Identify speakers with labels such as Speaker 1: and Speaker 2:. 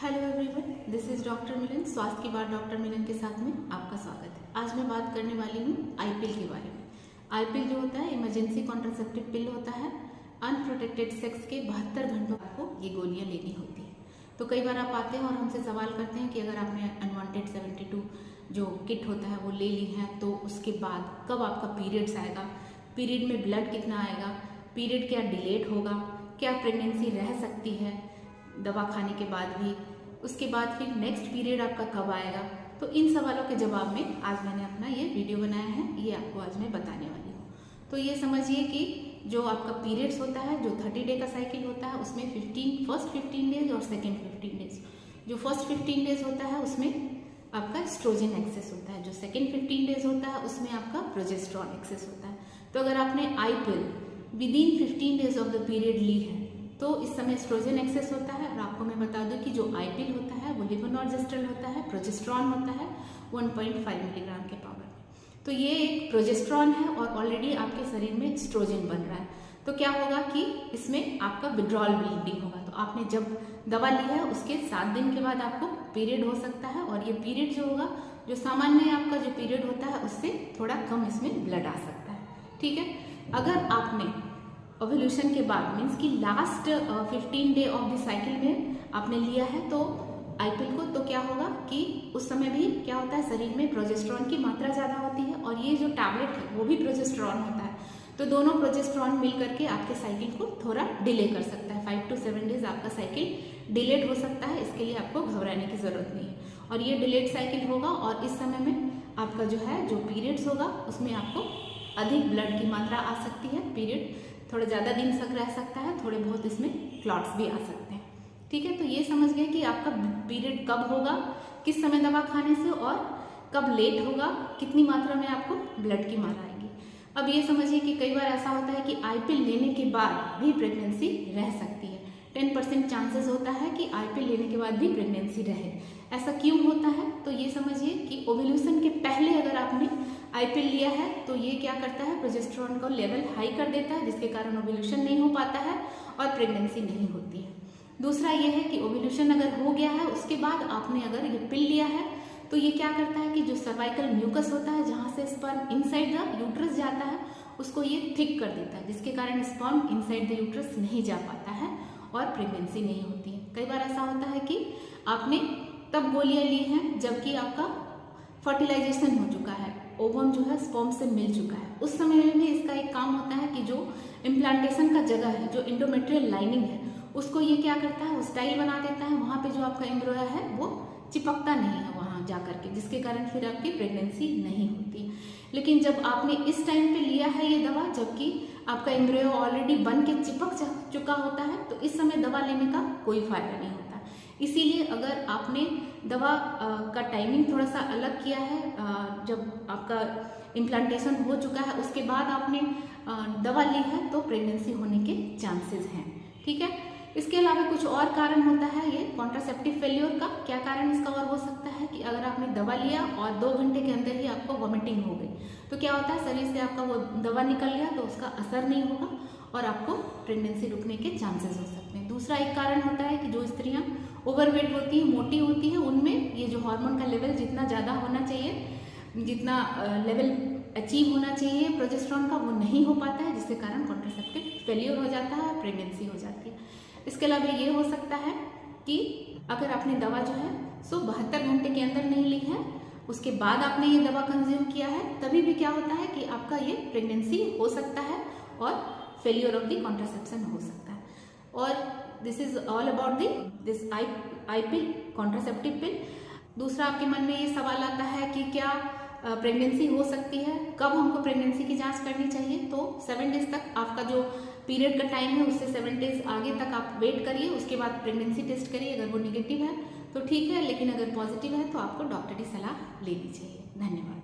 Speaker 1: Hello everyone, this is doctor Milan. स्वास्थ्य की बात डॉक्टर मिलन के साथ में आपका स्वागत है। आज मैं बात करने वाली हूँ आईपिल के बारे में। आईपिल जो होता है इमरजेंसी कॉन्ट्रासेप्टिव पिल होता है। अनप्रोटेक्टेड सेक्स के 72 घंटों आपको ये गोलियाँ लेनी होती है। तो कई बार आप आते हैं और हमसे सवाल करते हैं कि अगर आपने अनवांटेड 72 जो किट होता है वो ले ली है तो उसके बाद कब आपका पीरियड्स आएगा, पीरियड में ब्लड कितना आएगा, पीरियड क्या डिलेट होगा, क्या प्रेगनेंसी रह सकती है दवा खाने के बाद भी, उसके बाद फिर नेक्स्ट पीरियड आपका कब आएगा। तो इन सवालों के जवाब में आज मैंने अपना ये वीडियो बनाया है, ये आपको आज मैं बताने वाली हूँ। तो ये समझिए कि जो आपका पीरियड्स होता है, जो 30 डे का साइकिल होता है, उसमें फर्स्ट 15 डेज और सेकेंड 15 डेज। जो फर्स्ट 15 डेज होता है उसमें आपका एस्ट्रोजन एक्सेस होता है, जो सेकेंड 15 डेज होता है उसमें आपका प्रोजेस्टेरॉन एक्सेस होता है। तो अगर आपने I pill within 15 days of the period ली है तो इस समय एस्ट्रोजन एक्सेस होता है। और आपको मैं बता दूं कि जो आईपिल होता है वो लेवोनॉर्जेस्ट्रल होता है, प्रोजेस्टेरॉन होता है 1.5 मिलीग्राम के पावर में। तो ये एक प्रोजेस्टेरॉन है और ऑलरेडी आपके शरीर में एस्ट्रोजन बन रहा है। तो क्या होगा कि इसमें आपका विड्रॉल ब्लीडिंग होगा। तो आपने जब दवा ली है उसके 7 दिन के बाद आपको पीरियड हो सकता है और ये पीरियड जो होगा, जो सामान्य आपका जो पीरियड होता है उससे थोड़ा कम इसमें ब्लड आ सकता है। ठीक है, अगर आपने ओव्यूलेशन के बाद मीन्स कि last 15 day of the cycle में आपने लिया है तो आईपिल को, तो क्या होगा कि उस समय भी क्या होता है, शरीर में प्रोजेस्टेरॉन की मात्रा ज़्यादा होती है और ये जो टैबलेट है वो भी प्रोजेस्टेरॉन होता है। तो दोनों प्रोजेस्टेरॉन मिल करके आपके साइकिल को थोड़ा डिले कर सकता है। 5 to 7 डेज आपका साइकिल डिलेड हो सकता है। इसके लिए आपको घबराने की ज़रूरत नहीं है और ये डिलेड साइकिल होगा और इस समय में आपका जो है जो पीरियड्स होगा उसमें आपको अधिक ब्लड की मात्रा आ सकती है। पीरियड थोड़ा ज़्यादा दिन तक रह सकता है, थोड़े बहुत इसमें क्लॉट्स भी आ सकते हैं। ठीक है, तो ये समझ गए कि आपका पीरियड कब होगा, किस समय दवा खाने से और कब लेट होगा, कितनी मात्रा में आपको ब्लड की मात्रा आएगी। अब ये समझिए कि कई बार ऐसा होता है कि आईपिल लेने के बाद भी प्रेगनेंसी रह सकती है। 10% चांसेस होता है कि आईपिल लेने के बाद भी प्रेगनेंसी रहे। ऐसा क्यों होता है? तो ये समझिए कि ओव्यूलेशन के पहले अगर आपने आईपिल लिया है तो ये क्या करता है, प्रोजेस्टेरॉन का लेवल हाई कर देता है जिसके कारण ओव्यूलेशन नहीं हो पाता है और प्रेगनेंसी नहीं होती है। दूसरा ये है कि ओव्यूलेशन अगर हो गया है उसके बाद आपने अगर ये पिल लिया है तो ये क्या करता है कि जो सर्वाइकल म्यूकस होता है जहाँ से स्पर्म इनसाइड द यूट्रस जाता है उसको ये थिक कर देता है जिसके कारण स्पर्म इनसाइड द यूट्रस नहीं जा पाता है और प्रेगनेंसी नहीं होती है। कई बार ऐसा होता है कि आपने तब गोलियां ली हैं जबकि आपका फर्टिलाइजेशन हो चुका है, ओवम जो है स्पर्म से मिल चुका है। उस समय में भी इसका एक काम होता है कि जो इम्प्लांटेशन का जगह है, जो एंडोमेट्रियल लाइनिंग है, उसको ये क्या करता है, स्टाइल बना देता है। वहाँ पे जो आपका एम्ब्रियो है वो चिपकता नहीं है वहाँ जा करके, जिसके कारण फिर आपकी प्रेगनेंसी नहीं होती। लेकिन जब आपने इस टाइम पे लिया है ये दवा जबकि आपका एम्ब्रियो ऑलरेडी बन के चिपक चुका होता है तो इस समय दवा लेने का कोई फायदा नहीं होता। इसीलिए अगर आपने दवा का टाइमिंग थोड़ा सा अलग किया है, जब आपका इम्प्लांटेशन हो चुका है उसके बाद आपने दवा ली है तो प्रेगनेंसी होने के चांसेस हैं। ठीक है, इसके अलावा कुछ और कारण होता है ये कॉन्ट्रासेप्टिव फेल्योर का। क्या कारण इसका और हो सकता है कि अगर आपने दवा लिया और 2 घंटे के अंदर ही आपको वॉमिटिंग हो गई तो क्या होता है, शरीर से आपका वो दवा निकल गया तो उसका असर नहीं होगा और आपको प्रेगनेंसी रुकने के चांसेस हो सकते हैं। दूसरा एक कारण होता है कि जो स्त्रियां ओवरवेट होती है, मोटी होती है, उनमें ये जो हार्मोन का लेवल जितना ज़्यादा होना चाहिए, जितना लेवल अचीव होना चाहिए प्रोजेस्टेरॉन का, वो नहीं हो पाता है जिसके कारण कॉन्ट्रासेप्टिव फेलियर हो जाता है, प्रेगनेंसी हो जाती है। इसके अलावा ये हो सकता है कि अगर आपने दवा जो है 72 घंटे के अंदर नहीं ली है, उसके बाद आपने ये दवा कंज्यूम किया है, तभी भी क्या होता है कि आपका ये प्रेगनेंसी हो सकता है और फेलियर ऑफ द कॉन्ट्रासेप्शन हो सकता है। और this is all about this I pill contraceptive pill. दूसरा आपके मन में ये सवाल आता है कि क्या प्रेगनेंसी हो सकती है, कब हमको प्रेगनेंसी की जांच करनी चाहिए? तो 7 डेज तक आपका जो पीरियड का टाइम है उससे 7 डेज आगे तक आप वेट करिए, उसके बाद प्रेगनेंसी टेस्ट करिए। अगर वो निगेटिव है तो ठीक है, लेकिन अगर पॉजिटिव है तो आपको डॉक्टरी सलाह लेनी चाहिए। धन्यवाद।